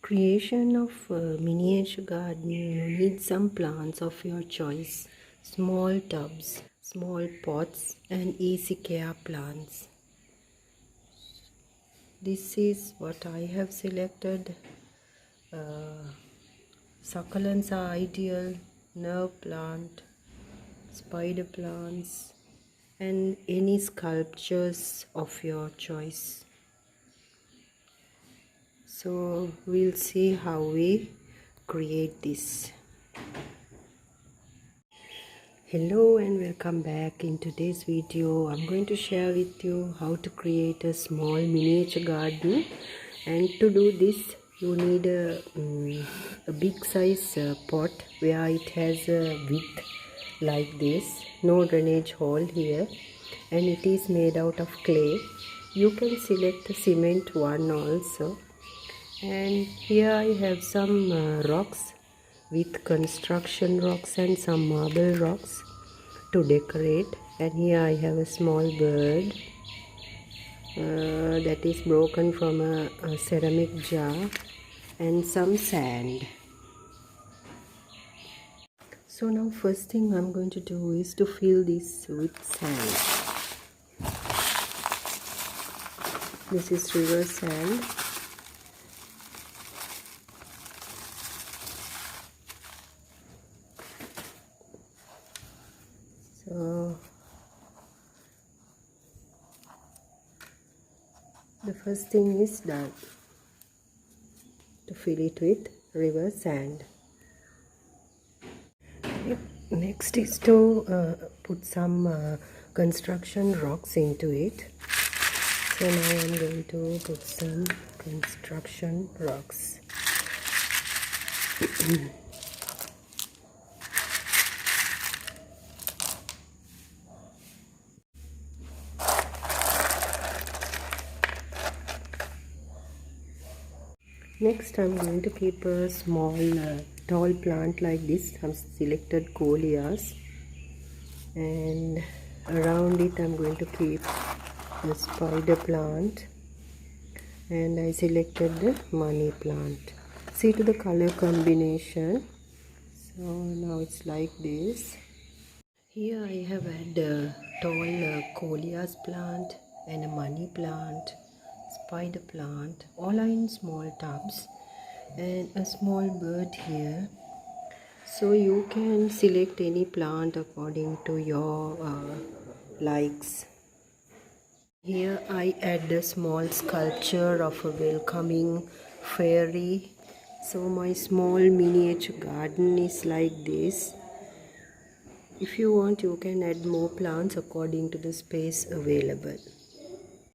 Creation of a miniature garden, you need some plants of your choice, small tubs, small pots and easy care plants. This is what I have selected. Succulents are ideal, nerve plant, spider plants and any sculptures of your choice. So we'll see how we create this. Hello and welcome back. In today's video I'm going to share with you how to create a small miniature garden, and to do this you need a big size pot where it has a width like this, no drainage hole here, and it is made out of clay. You can select the cement one also. And here I have some rocks with construction rocks and some marble rocks to decorate. And here I have a small bird that is broken from a ceramic jar, and some sand. So now first thing I'm going to do is to fill this with sand. This is river sand. So the first thing is done, to fill it with river sand. Next is to put some construction rocks into it. So now I'm going to put some construction rocks. Next I'm going to keep a small tall plant like this. I've selected coleus, and around it I'm going to keep the spider plant, and I selected the money plant. See to the color combination. So now it's like this. Here I have had a tall coleus plant and a money plant, spider plant, all are in small tubs, and a small bird here. So you can select any plant according to your likes. Here I add a small sculpture of a welcoming fairy. So my small miniature garden is like this. If you want, you can add more plants according to the space available.